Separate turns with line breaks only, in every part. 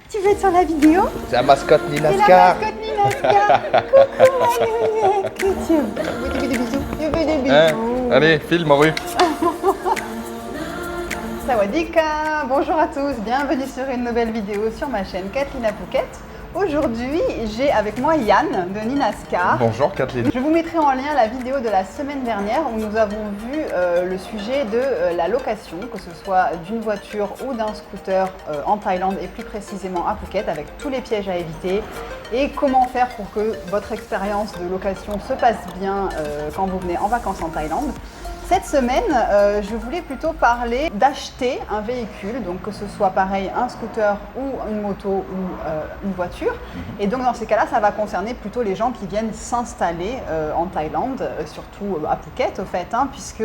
Tu veux être sur la vidéo?
C'est la mascotte
C'est
Ninaska.
la mascotte Ninaska. Coucou Manuel. Que tu veux des bisous? Tu veux des bisous?
Hein? Allez, filme en rue.
Sawadika. Bonjour à tous, bienvenue sur une nouvelle vidéo sur ma chaîne Kathleen à Phuket. Aujourd'hui, j'ai avec moi Yann de Ninaska.
Bonjour Kathleen.
Je vous mettrai en lien la vidéo de la semaine dernière où nous avons vu le sujet de la location, que ce soit d'une voiture ou d'un scooter en Thaïlande et plus précisément à Phuket, avec tous les pièges à éviter et comment faire pour que votre expérience de location se passe bien quand vous venez en vacances en Thaïlande. Cette semaine, je voulais plutôt parler d'acheter un véhicule, donc que ce soit pareil un scooter ou une moto ou une voiture. Et donc dans ces cas-là, ça va concerner plutôt les gens qui viennent s'installer en Thaïlande, surtout à Phuket au fait, hein, puisque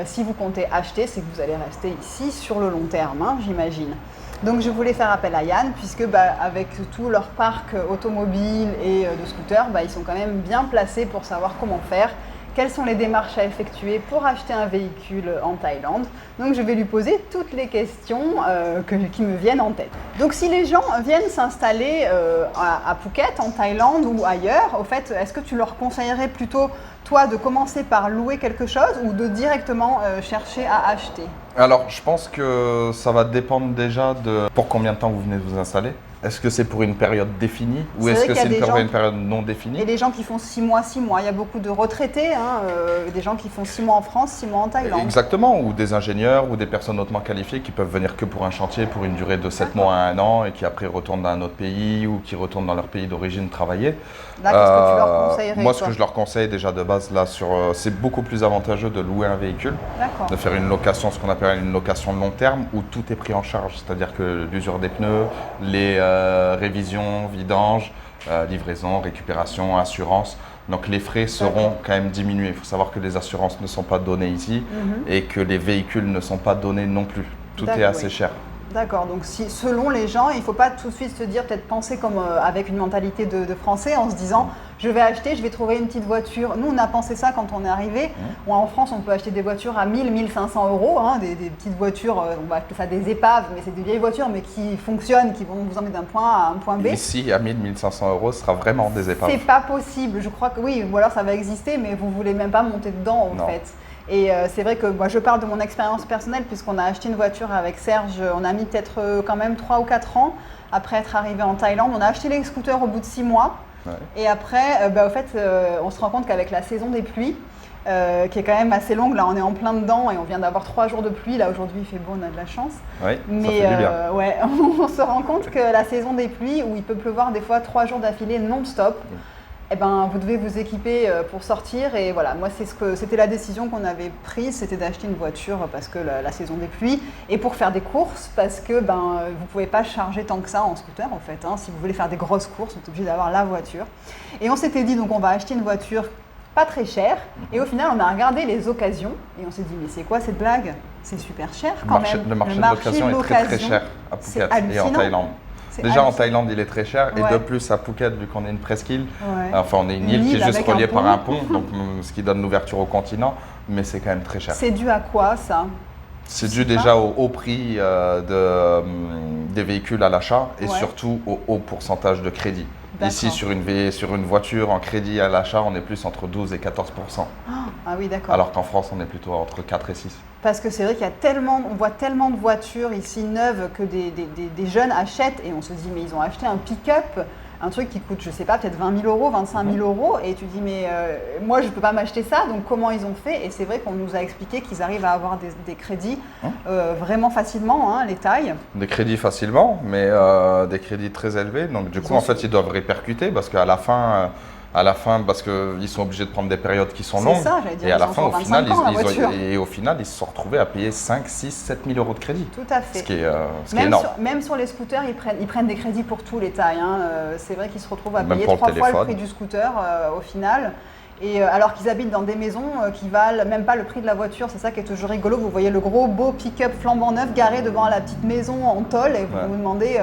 si vous comptez acheter, c'est que vous allez rester ici sur le long terme, hein, j'imagine. Donc je voulais faire appel à Yann, puisque avec tout leur parc automobile et de scooters, ils sont quand même bien placés pour savoir comment faire. Quelles sont les démarches à effectuer pour acheter un véhicule en Thaïlande? Donc je vais lui poser toutes les questions qui me viennent en tête. Donc si les gens viennent s'installer à Phuket, en Thaïlande ou ailleurs, au fait, est-ce que tu leur conseillerais plutôt, toi, de commencer par louer quelque chose ou de directement chercher à acheter?
Alors, je pense que ça va dépendre déjà de pour combien de temps vous venez de vous installer. Est-ce que c'est pour une période définie ou est-ce que c'est pour une période non définie?
Et les gens qui font 6 mois, 6 mois, il y a beaucoup de retraités, hein, des gens qui font 6 mois en France, 6 mois en Thaïlande.
Exactement, ou des ingénieurs ou des personnes hautement qualifiées qui peuvent venir que pour un chantier pour une durée de 7 mois à 1 an et qui après retournent dans un autre pays ou qui retournent dans leur pays d'origine travailler.
Là, qu'est-ce que tu leur conseillerais?
Moi, ce que je leur conseille déjà de base, là, c'est beaucoup plus avantageux de louer un véhicule, de faire une location, ce qu'on appelle une location long terme, où tout est pris en charge, c'est-à-dire que l'usure des pneus, les révisions, vidange, livraison, récupération, assurance. Donc les frais seront quand même diminués. Il faut savoir que les assurances ne sont pas données ici et que les véhicules ne sont pas donnés non plus. Tout est assez cher.
D'accord, donc selon les gens, il ne faut pas tout de suite se dire, peut-être penser comme avec une mentalité de Français en se disant je vais acheter, je vais trouver une petite voiture. Nous, on a pensé ça quand on est arrivé. En France, on peut acheter des voitures à 1000, 1500 euros, hein, des petites voitures, on va appeler ça des épaves, mais c'est des vieilles voitures mais qui fonctionnent, qui vont vous emmener d'un point A à un point B.
Ici, à 1000, 1500 euros, ce sera vraiment des épaves.
C'est pas possible, je crois que oui, ou alors ça va exister, mais vous ne voulez même pas monter dedans en fait. Et c'est vrai que moi, je parle de mon expérience personnelle puisqu'on a acheté une voiture avec Serge, on a mis peut-être quand même 3 ou 4 ans après être arrivé en Thaïlande. On a acheté les scooters au bout de 6 mois et après, au fait, on se rend compte qu'avec la saison des pluies, qui est quand même assez longue, là on est en plein dedans et on vient d'avoir 3 jours de pluie, là aujourd'hui il fait beau, on a de la chance.
Oui,
mais
ça fait du bien.
Ouais, on se rend compte que la saison des pluies, où il peut pleuvoir des fois 3 jours d'affilée non-stop, vous devez vous équiper pour sortir et voilà, moi c'était la décision qu'on avait prise, c'était d'acheter une voiture parce que la saison des pluies et pour faire des courses parce que vous ne pouvez pas charger tant que ça en scooter en fait, hein. Si vous voulez faire des grosses courses, vous êtes obligé d'avoir la voiture et on s'était dit donc on va acheter une voiture pas très chère et au final on a regardé les occasions et on s'est dit mais c'est quoi cette blague? C'est super cher quand même.
Le marché de l'occasion est très très cher à Phuket et en Thaïlande. Déjà en Thaïlande, il est très cher et de plus à Phuket, vu qu'on est une presqu'île, enfin on est une île qui est juste reliée par un pont, donc ce qui donne l'ouverture au continent, mais c'est quand même très cher.
C'est dû à quoi ça?
C'est dû déjà au haut prix des véhicules à l'achat et surtout au haut pourcentage de crédit. Ici, sur une voiture en crédit à l'achat, on est plus entre 12 et 14%.
Ah oui, d'accord.
Alors qu'en France, on est plutôt entre 4 et 6.
Parce que c'est vrai qu'il y a on voit tellement de voitures ici neuves que des jeunes achètent et on se dit mais ils ont acheté un pick-up, un truc qui coûte, je sais pas, peut-être 20 000 euros, 25 000 euros et tu dis mais moi je peux pas m'acheter ça, donc comment ils ont fait? Et c'est vrai qu'on nous a expliqué qu'ils arrivent à avoir des crédits vraiment facilement, hein, les tailles. Des
crédits facilement, mais des crédits très élevés, donc du coup en fait ils doivent répercuter parce qu'à la fin, parce qu'ils sont obligés de prendre des périodes qui sont longues.
Ça, j'allais dire,
et à la fin, au final, ils se sont retrouvés à payer 5, 6, 7 000 euros de crédit.
Tout à fait.
Ce qui est énorme.
Même sur les scooters, ils prennent des crédits pour tous les tailles, hein. C'est vrai qu'ils se retrouvent à payer 3 fois le prix du scooter au final. Et alors qu'ils habitent dans des maisons qui valent même pas le prix de la voiture, c'est ça qui est toujours rigolo. Vous voyez le gros beau pick-up flambant neuf garé devant la petite maison en tôle et vous vous demandez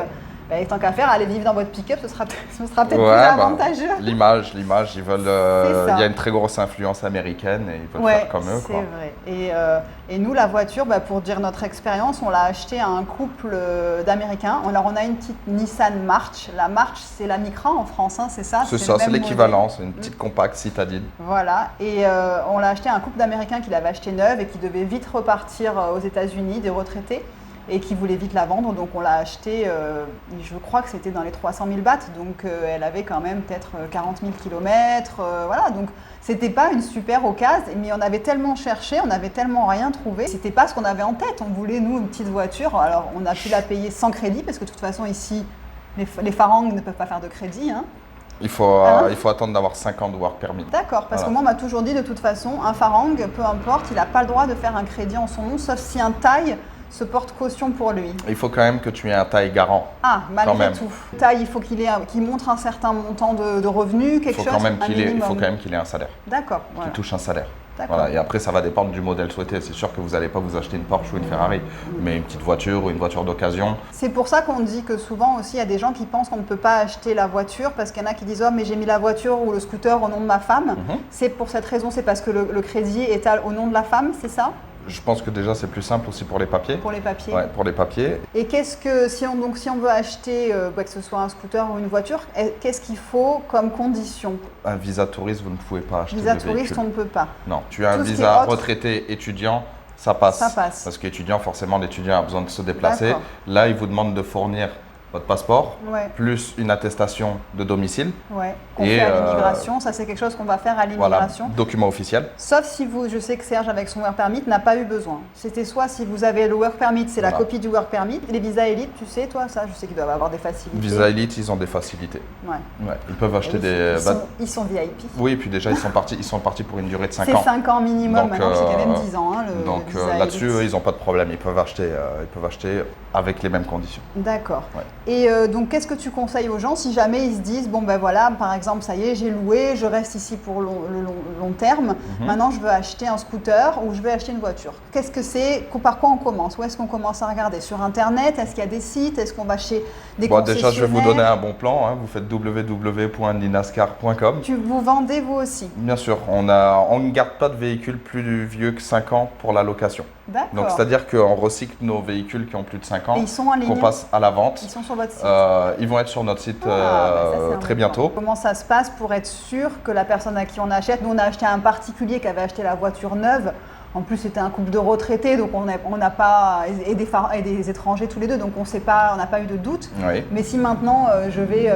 tant qu'à faire, aller vivre dans votre pick-up, ce sera peut-être plus avantageux.
L'image, ils veulent. Il y a une très grosse influence américaine et ils veulent faire comme eux.
C'est vrai. Et nous, la voiture, pour dire notre expérience, on l'a achetée à un couple d'Américains. Alors, on a une petite Nissan March. La March, c'est la Micra en France, hein, c'est ça?
C'est ça, c'est l'équivalent. C'est une petite compacte citadine.
Voilà. Et on l'a acheté à un couple d'Américains qui l'avait acheté neuve et qui devait vite repartir aux États-Unis, des retraités, et qui voulait vite la vendre. Donc, on l'a acheté, je crois que c'était dans les 300 000 bahts. Donc, elle avait quand même peut-être 40 000 km. Voilà. Donc, c'était pas une super occasion, mais on avait tellement cherché, on avait tellement rien trouvé. C'était pas ce qu'on avait en tête. On voulait, nous, une petite voiture. Alors, on a pu la payer sans crédit parce que de toute façon, ici, les Farang ne peuvent pas faire de crédit. Hein.
Il faut attendre d'avoir 5 ans de work permit.
D'accord, parce que moi, on m'a toujours dit de toute façon, un Farang, peu importe, il n'a pas le droit de faire un crédit en son nom, sauf si un Thai se porte caution pour lui.
Il faut quand même que tu aies un Thai garant.
Ah, malgré tout. Thai, il faut qu'il montre un certain montant de revenus, quelque chose.
Il faut quand même qu'il ait un salaire.
D'accord.
Qu'il touche un salaire. Voilà. Et après, ça va dépendre du modèle souhaité. C'est sûr que vous n'allez pas vous acheter une Porsche ou une Ferrari, mais une petite voiture ou une voiture d'occasion.
C'est pour ça qu'on dit que souvent aussi, il y a des gens qui pensent qu'on ne peut pas acheter la voiture parce qu'il y en a qui disent « Oh, mais j'ai mis la voiture ou le scooter au nom de ma femme. C'est pour cette raison, c'est parce que le crédit est au nom de la femme, c'est ça?
Je pense que déjà c'est plus simple aussi pour les papiers.
Pour les papiers.
Ouais, pour les papiers.
Et qu'est-ce que si on veut acheter, que ce soit un scooter ou une voiture, qu'est-ce qu'il faut comme condition?
Un visa touriste, vous ne pouvez pas acheter.
Visa touriste, on ne peut pas.
Non, tu as un visa retraité étudiant, ça passe. Ça passe. Parce qu'étudiant, forcément, l'étudiant a besoin de se déplacer. Là, il vous demande de fournir votre passeport, plus une attestation de domicile.
Qu'on fait à l'immigration, ça c'est quelque chose qu'on va faire à l'immigration.
Voilà, document officiel.
Sauf si je sais que Serge avec son work permit n'a pas eu besoin. C'était soit si vous avez le work permit, c'est la copie du work permit. Les visas élite, tu sais toi, ça je sais qu'ils doivent avoir des facilités.
Visa élite, ils ont des facilités. Ils peuvent acheter
ils sont VIP.
Oui, et puis déjà ils sont partis pour une durée de 5 ans.
C'est 5 ans minimum, maintenant c'est quand même 10 ans. Hein,
donc là-dessus, ils n'ont pas de problème, ils peuvent acheter avec les mêmes conditions.
D'accord. Et donc, qu'est-ce que tu conseilles aux gens si jamais ils se disent, bon ben voilà, par exemple, ça y est, j'ai loué, je reste ici pour le long terme, maintenant je veux acheter un scooter ou je veux acheter une voiture. Qu'est-ce que c'est? Par quoi on commence? Où est-ce qu'on commence à regarder? Sur Internet? Est-ce qu'il y a des sites? Est-ce qu'on va chez des concessionnaires?
Déjà, je vais vous donner un bon plan. Vous faites www.ninascar.com.
Vous vendez vous aussi?
Bien sûr. On ne garde pas de véhicules plus vieux que 5 ans pour la location. Donc, c'est-à-dire qu'on recycle nos véhicules qui ont plus de 5 ans, qu'on passe à la vente.
Ils sont sur votre site?
Ils vont être sur notre site très bientôt.
Comment ça se passe pour être sûr que la personne à qui on achète, nous on a acheté à un particulier qui avait acheté la voiture neuve. En plus, c'était un couple de retraités, donc on n'a pas et des étrangers tous les deux, donc on n'a pas eu de doute. Mais si maintenant je vais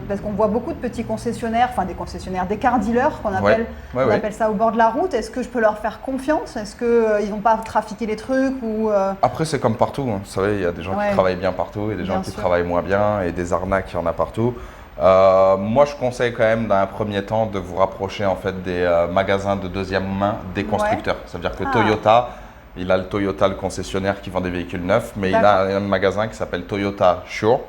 parce qu'on voit beaucoup de petits concessionnaires, enfin des concessionnaires, des car dealers qu'on appelle, appelle ça au bord de la route. Est-ce que je peux leur faire confiance? Est-ce qu'ils vont pas trafiquer les trucs ou
Après, c'est comme partout. Vous savez, il y a des gens qui travaillent bien partout et des gens qui travaillent moins bien et des arnaques, il y en a partout. Moi, je conseille quand même, dans un premier temps, de vous rapprocher en fait des magasins de deuxième main des constructeurs. C'est-à-dire que Toyota, il a le Toyota, le concessionnaire qui vend des véhicules neufs, mais il a un magasin qui s'appelle Toyota Sure,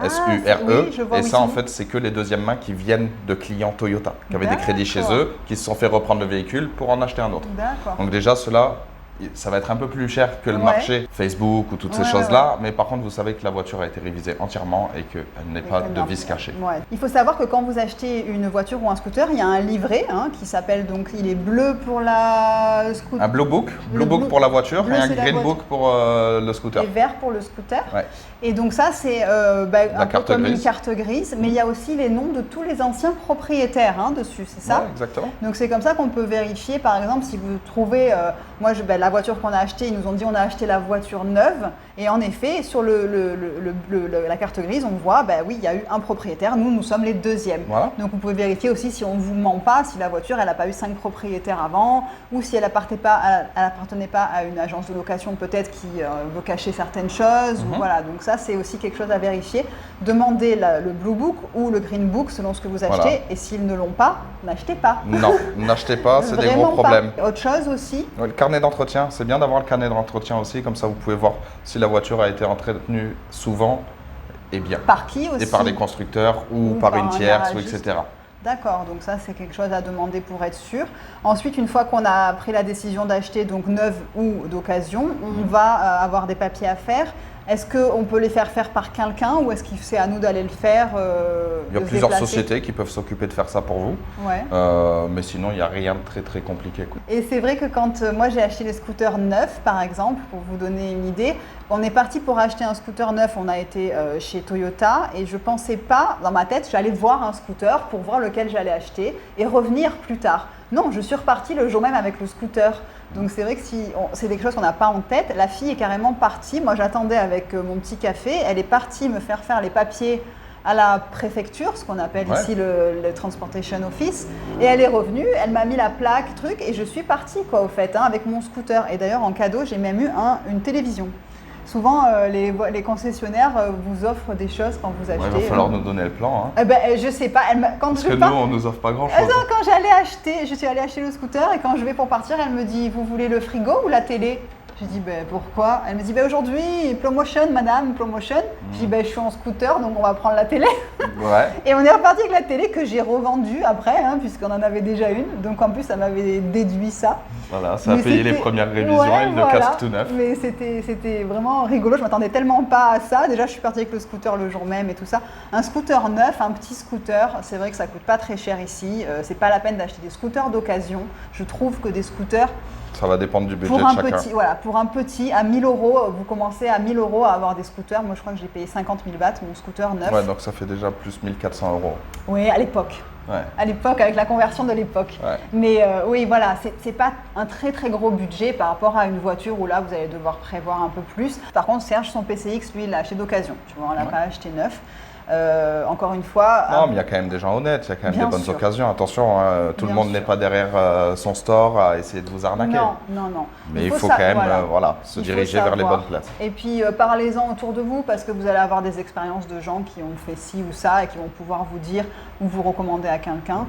S-U-R-E. Et ça, en fait, c'est que les deuxièmes mains qui viennent de clients Toyota, qui avaient des crédits chez eux, qui se sont fait reprendre le véhicule pour en acheter un autre. Donc déjà, cela, ça va être un peu plus cher que le marché Facebook ou toutes ces choses-là, mais par contre, vous savez que la voiture a été révisée entièrement et qu'elle n'est pas de vis caché.
Il faut savoir que quand vous achetez une voiture ou un scooter, il y a un livret qui s'appelle, donc il est bleu pour la scooter.
Un Blue Book, pour la voiture et un Green Book pour le scooter.
Et vert pour le scooter. Et donc ça, c'est un peu comme une carte grise, mais il y a aussi les noms de tous les anciens propriétaires dessus, c'est ça?
Exactement.
Donc c'est comme ça qu'on peut vérifier, par exemple, si vous trouvez, la voiture qu'on a achetée, ils nous ont dit on a acheté la voiture neuve, et en effet, sur la carte grise, on voit, oui, il y a eu un propriétaire, nous sommes les deuxièmes. Donc vous pouvez vérifier aussi si on ne vous ment pas, si la voiture, elle n'a pas eu 5 propriétaires avant, ou si elle n'appartenait pas à une agence de location peut-être qui veut cacher certaines choses, ou voilà, donc ça c'est aussi quelque chose à vérifier. Demandez le Blue Book ou le Green Book selon ce que vous achetez, et s'ils ne l'ont pas, n'achetez pas.
Non, n'achetez pas, c'est des gros problèmes.
Autre chose aussi?
Le carnet d'entretien, c'est bien d'avoir le carnet d'entretien aussi, comme ça vous pouvez voir si la voiture a été entretenue souvent et bien.
Par qui aussi?
Et par les constructeurs ou par une tierce, etc.
D'accord, donc ça c'est quelque chose à demander pour être sûr. Ensuite, une fois qu'on a pris la décision d'acheter donc neuve ou d'occasion, on va avoir des papiers à faire. Est-ce qu'on peut les faire par quelqu'un ou est-ce que c'est à nous d'aller le faire
Il y a plusieurs sociétés qui peuvent s'occuper de faire ça pour vous.
Ouais.
Mais sinon, il n'y a rien de très très compliqué, quoi.
Et c'est vrai que quand moi j'ai acheté les scooters neufs, par exemple, pour vous donner une idée, on est parti pour acheter un scooter neuf, on a été chez Toyota et je ne pensais pas, dans ma tête, j'allais voir un scooter pour voir lequel j'allais acheter et revenir plus tard. Non, je suis repartie le jour même avec le scooter. Donc c'est vrai que si c'est quelque chose qu'on n'a pas en tête, la fille est carrément partie. Moi j'attendais avec mon petit café, elle est partie me faire les papiers à la préfecture, ce qu'on appelle ici le Transportation Office, et elle est revenue, elle m'a mis la plaque, truc, et je suis partie quoi au fait, avec mon scooter. Et d'ailleurs en cadeau j'ai même eu une télévision. Souvent, les concessionnaires vous offrent des choses quand vous achetez.
Il va falloir nous donner le plan. Hein.
Je sais pas.
Parce que nous, on ne nous offre pas grand-chose.
Quand j'allais acheter, je suis allée acheter le scooter et quand je vais pour partir, elle me dit « Vous voulez le frigo ou la télé ?» J'ai dit pourquoi? Elle me dit aujourd'hui, promotion, madame, promotion. J'ai dit je suis en scooter donc on va prendre la télé.
Ouais.
Et on est reparti avec la télé que j'ai revendue après, puisqu'on en avait déjà une. Donc en plus, ça m'avait déduit ça.
Voilà, ça a payé les premières révisions et le casque tout neuf.
Mais c'était vraiment rigolo, je m'attendais tellement pas à ça. Déjà, je suis partie avec le scooter le jour même et tout ça. Un scooter neuf, un petit scooter, c'est vrai que ça coûte pas très cher ici. C'est pas la peine d'acheter des scooters d'occasion. Je trouve que des scooters…
Ça va dépendre du budget de chacun.
Pour un petit, à 1000 €, vous commencez à 1000 € à avoir des scooters. Moi, je crois que j'ai payé 50 000 bahts, mon scooter neuf.
Ouais, donc ça fait déjà plus 1400 €.
Oui, à l'époque.
Ouais.
À l'époque, avec la conversion de l'époque.
Ouais.
Mais oui, voilà, c'est pas un très très gros budget par rapport à une voiture où là, vous allez devoir prévoir un peu plus. Par contre, Serge, son PCX, lui, il l'a acheté d'occasion. Tu vois, on l'a pas acheté neuf. Encore une fois…
Non, mais il y a quand même des gens honnêtes, il y a quand même des bonnes occasions. Attention, tout le monde n'est pas derrière son store à essayer de vous arnaquer.
Non.
Mais il faut quand même se diriger vers les bonnes places.
Et puis, parlez-en autour de vous parce que vous allez avoir des expériences de gens qui ont fait ci ou ça et qui vont pouvoir vous dire ou vous recommander à quelqu'un.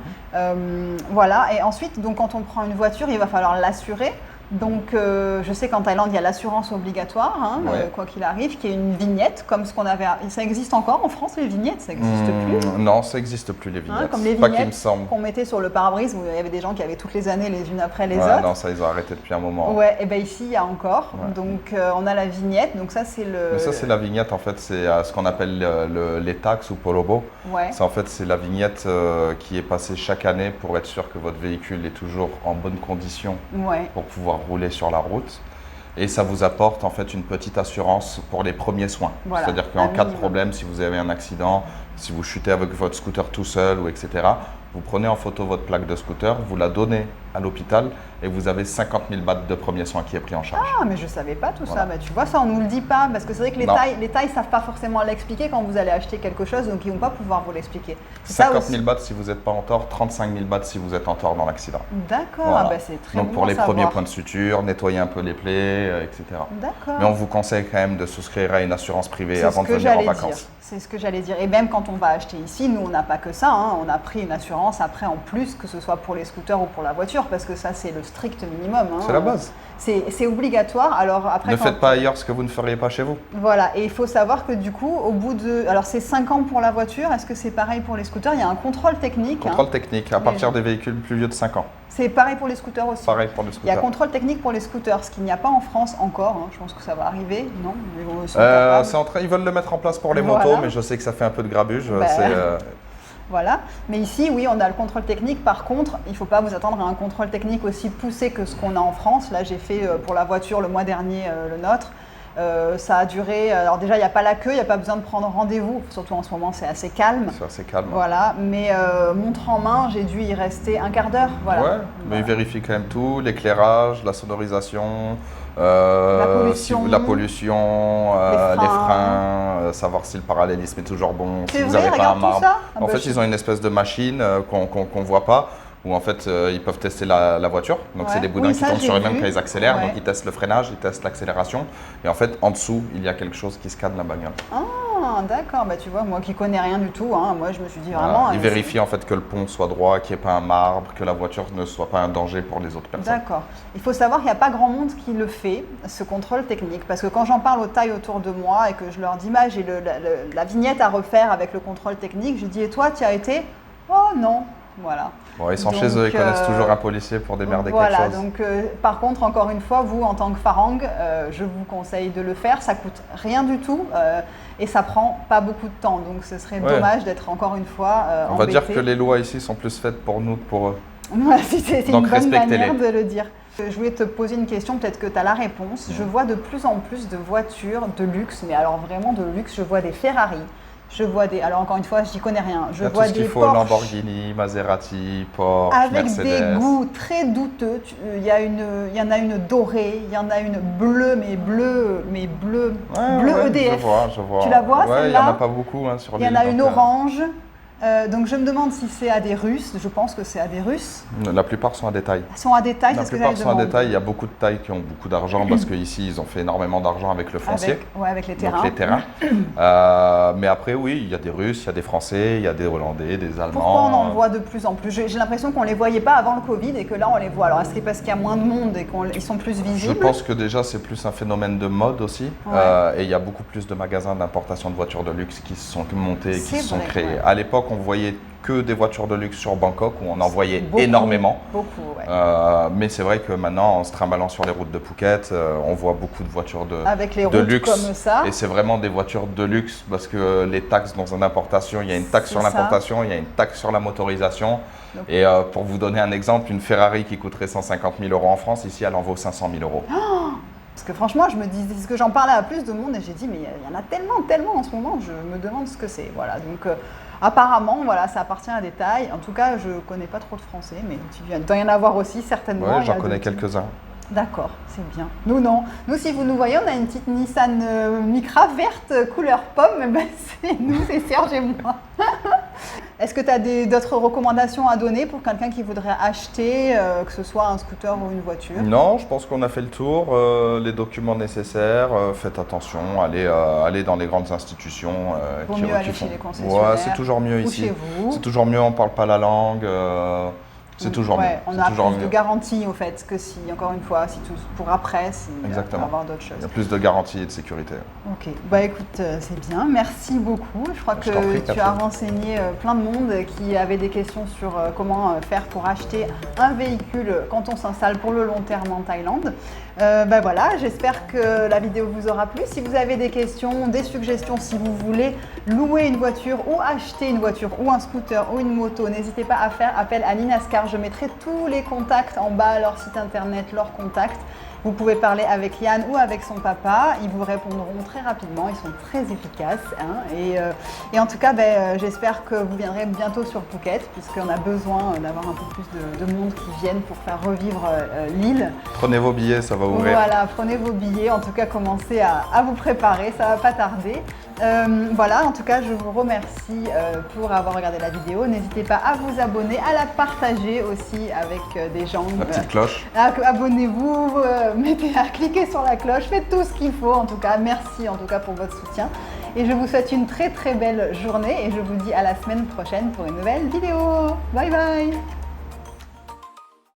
Voilà, et ensuite, donc, quand on prend une voiture, il va falloir l'assurer. Donc, je sais qu'en Thaïlande, il y a l'assurance obligatoire, quoi qu'il arrive, qui est une vignette, comme ce qu'on avait… Ça existe encore en France, les vignettes? Ça n'existe plus?
Non, ça n'existe plus, les vignettes.
Comme les vignettes qu'on mettait sur le pare-brise, où il y avait des gens qui avaient toutes les années les unes après les autres.
Non, ça, ils ont arrêté depuis un moment.
Ouais, et bien ici, il y a encore. Ouais. Donc, on a la vignette. Donc, ça, c'est le…
Mais ça, c'est la vignette, en fait. C'est ce qu'on appelle les taxes ou porobo.
Ouais.
En fait, c'est la vignette qui est passée chaque année pour être sûr que votre véhicule est toujours en bonne condition pour pouvoir rouler sur la route. Et ça vous apporte en fait une petite assurance pour les premiers soins. Voilà, c'est-à-dire qu'en cas de problème, si vous avez un accident, si vous chutez avec votre scooter tout seul ou etc., vous prenez en photo votre plaque de scooter, vous la donnez à l'hôpital et vous avez 50 000 bahts de premiers soins qui est pris en charge.
Ah, mais je ne savais pas tout ça. Bah, tu vois, ça, on ne nous le dit pas parce que c'est vrai que les Thaïs ne savent pas forcément l'expliquer quand vous allez acheter quelque chose, donc ils ne vont pas pouvoir vous l'expliquer.
50 000 bahts si vous n'êtes pas en tort, 35 000 bahts si vous êtes en tort dans l'accident.
D'accord, voilà. Bah, c'est très
donc
bon
pour les
savoir.
premiers points de suture, nettoyer un peu les plaies, etc.
D'accord.
Mais on vous conseille quand même de souscrire à une assurance privée avant de venir en vacances.
C'est ce que j'allais dire. Et même quand on va acheter ici, nous, on n'a pas que ça. On a pris une assurance après en plus, que ce soit pour les scooters ou pour la voiture, parce que ça, c'est le strict minimum.
C'est la base.
C'est obligatoire. Alors, après,
ne faites pas ailleurs ce que vous ne feriez pas chez vous.
Voilà. Et il faut savoir que du coup, au bout de… Alors, c'est 5 ans pour la voiture. Est-ce que c'est pareil pour les scooters? Il y a un contrôle technique.
Contrôle technique, à partir des véhicules plus vieux de 5 ans.
C'est pareil pour les scooters aussi.
Pareil pour les scooters.
Il y a contrôle technique pour les scooters, ce qu'il n'y a pas en France encore. Je pense que ça va arriver, non?
Ils veulent le mettre en place pour les motos, mais je sais que ça fait un peu de grabuge.
Voilà. Mais ici, oui, on a le contrôle technique. Par contre, il ne faut pas vous attendre à un contrôle technique aussi poussé que ce qu'on a en France. Là, j'ai fait pour la voiture le mois dernier le nôtre. Ça a duré… Alors déjà, il n'y a pas la queue, il n'y a pas besoin de prendre rendez-vous. Surtout en ce moment, c'est assez calme.
C'est assez calme.
Voilà. Mais montre en main, j'ai dû y rester un quart d'heure. Voilà.
Ouais, mais il vérifie quand même tout. L'éclairage, la sonorisation… la pollution, les freins, savoir si le parallélisme est toujours bon, si vous n'avez pas un marbre. En fait, ils ont une espèce de machine qu'on ne voit pas, où en fait, ils peuvent tester la voiture. Donc, c'est des boudins qui tombent sur eux-mêmes quand ils accélèrent. Donc, ils testent le freinage, ils testent l'accélération. Et en fait, en dessous, il y a quelque chose qui scanne la bagnole.
Ah, d'accord. Bah, tu vois, moi qui connais rien du tout, moi, je me suis dit vraiment…
Ils vérifient en fait que le pont soit droit, qu'il n'y ait pas un marbre, que la voiture ne soit pas un danger pour les autres personnes.
D'accord. Il faut savoir qu'il n'y a pas grand monde qui le fait, ce contrôle technique. Parce que quand j'en parle aux Thaïs autour de moi et que je leur dis, j'ai la vignette à refaire avec le contrôle technique, je dis, et toi, tu as été? Oh non. Voilà.
Bon, ils sont chez eux, ils connaissent toujours un policier pour démerder quelque chose.
Voilà, donc par contre, encore une fois, vous en tant que Farang, je vous conseille de le faire. Ça coûte rien du tout et ça prend pas beaucoup de temps. Donc ce serait dommage d'être encore une fois
On va dire que les lois ici sont plus faites pour nous que pour eux.
Voilà, c'est une bonne manière de le dire. Je voulais te poser une question, peut-être que tu as la réponse. Je vois de plus en plus de voitures de luxe, mais alors vraiment de luxe. Je vois des Ferrari. Je vois des. Alors encore une fois, je n'y connais rien. Je vois des Porsche.
Lamborghini, Maserati, Porsche,
avec
Mercedes.
Des goûts très douteux. Il y en a une dorée, il y en a une bleue, mais bleu EDF.
Je vois.
Tu la vois
celle-là?
Il
n'y en a pas beaucoup sur
l'île. Il y en a une orange. Donc je me demande si c'est à des Russes, je pense que c'est à des Russes.
La plupart sont à détail.
Sont à détail,
c'est ce que j'allais demander. La plupart sont à détail, il y a beaucoup de tailles qui ont beaucoup d'argent parce qu'ici ils ont fait énormément d'argent avec le foncier.
Avec les terrains.
Donc, les terrains. Mais après oui, il y a des Russes, il y a des Français, il y a des Hollandais, des Allemands.
Pourquoi on en voit de plus en plus? J'ai l'impression qu'on ne les voyait pas avant le Covid et que là on les voit. Alors est-ce que c'est parce qu'il y a moins de monde et qu'ils sont plus visibles?
Je pense que déjà c'est plus un phénomène de mode aussi. Et il y a beaucoup plus de magasins d'importation de voitures de luxe qui se sont montés, qui se sont créés. Ouais. À l'époque on voyait que des voitures de luxe sur Bangkok où on en voyait énormément. Mais c'est vrai que maintenant, en se trimballant sur les routes de Phuket, on voit beaucoup de voitures
avec les routes
luxe.
Comme ça.
Et c'est vraiment des voitures de luxe parce que les taxes dans une importation, il y a une taxe sur l'importation, il y a une taxe sur la motorisation. Donc, et pour vous donner un exemple, une Ferrari qui coûterait 150 000 € en France, ici elle en vaut 500 000 €.
Oh, parce que franchement, je me dis, ce que j'en parlais à plus de monde et j'ai dit, mais il y en a tellement en ce moment, je me demande ce que c'est. Voilà, donc apparemment, voilà, ça appartient à des tailles. En tout cas, je ne connais pas trop de français, mais il doit y en avoir aussi certainement.
Oui, j'en connais quelques-uns.
D'accord, c'est bien. Nous, non. Nous, si vous nous voyez, on a une petite Nissan Micra verte couleur pomme. Ben, c'est nous, c'est Serge et moi. Est-ce que tu as d'autres recommandations à donner pour quelqu'un qui voudrait acheter, que ce soit un scooter ou une voiture?
Non, je pense qu'on a fait le tour. Les documents nécessaires, faites attention, allez dans les grandes institutions.
Vaut mieux aller chez les concessionnaires.
Ouais, c'est toujours mieux ici.
Chez vous.
C'est toujours mieux, on ne parle pas la langue. C'est toujours mieux.
On a plus de garanties au fait que si, encore une fois, pour après,
Exactement.
Avoir d'autres choses.
Il y a plus de garanties et de sécurité.
Ok, bah écoute, c'est bien, merci beaucoup. Je crois que tu as renseigné plein de monde qui avait des questions sur comment faire pour acheter un véhicule quand on s'installe pour le long terme en Thaïlande. Voilà, j'espère que la vidéo vous aura plu. Si vous avez des questions, des suggestions, si vous voulez louer une voiture ou acheter une voiture ou un scooter ou une moto, n'hésitez pas à faire appel à Linascar. Je mettrai tous les contacts en bas, leur site internet, leurs contacts. Vous pouvez parler avec Yann ou avec son papa, ils vous répondront très rapidement, ils sont très efficaces. Et en tout cas, j'espère que vous viendrez bientôt sur Phuket, puisqu'on a besoin d'avoir un peu plus de monde qui viennent pour faire revivre l'île.
Prenez vos billets, ça va ouvrir.
Voilà, prenez vos billets, en tout cas commencez à vous préparer, ça ne va pas tarder. Voilà, en tout cas, je vous remercie pour avoir regardé la vidéo. N'hésitez pas à vous abonner, à la partager aussi avec des gens.
La petite cloche.
Abonnez-vous, cliquez sur la cloche, faites tout ce qu'il faut. En tout cas, merci en tout cas pour votre soutien. Et je vous souhaite une très très belle journée et je vous dis à la semaine prochaine pour une nouvelle vidéo. Bye bye.